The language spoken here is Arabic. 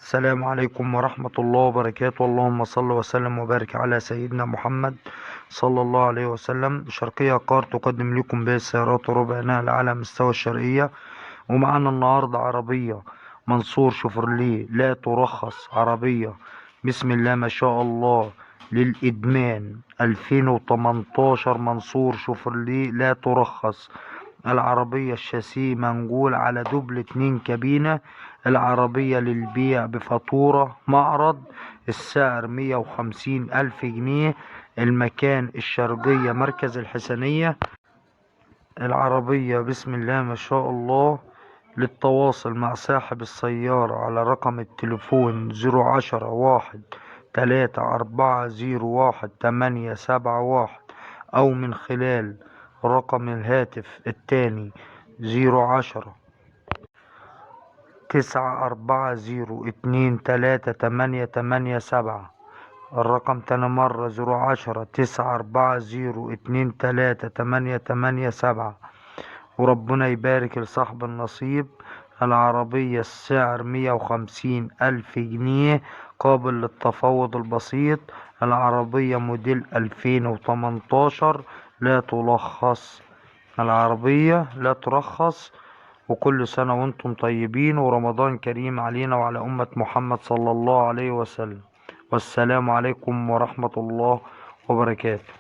السلام عليكم ورحمة الله وبركاته. اللهم صل وسلم وبارك على سيدنا محمد صلى الله عليه وسلم. شرقية كار تقدم لكم بها السيارات وربع نقل على مستوى الشرقية. ومعنا النهاردة عربية منصور شيفروليه لا ترخص، عربية بسم الله ما شاء الله للإدمان، 2018 منصور شيفروليه لا ترخص. العربية الشاسيه منقول على دبل 2 كابينة. العربية للبيع بفاتورة معرض، السعر 150,000 جنيه. المكان الشرقية مركز الحسنية. العربية بسم الله ما شاء الله. للتواصل مع صاحب السيارة على رقم التليفون 010-1-3-4-0-1-871، أو من خلال رقم الهاتف التاني 010-940-23887. الرقم تاني مرة 010-940-23887. وربنا يبارك لصاحب النصيب. العربية السعر 150,000 جنيه، قابل للتفاوض البسيط. العربية موديل 2018 لا تلخص. العربية لا ترخص. وكل سنة وانتم طيبين، ورمضان كريم علينا وعلى أمة محمد صلى الله عليه وسلم. والسلام عليكم ورحمة الله وبركاته.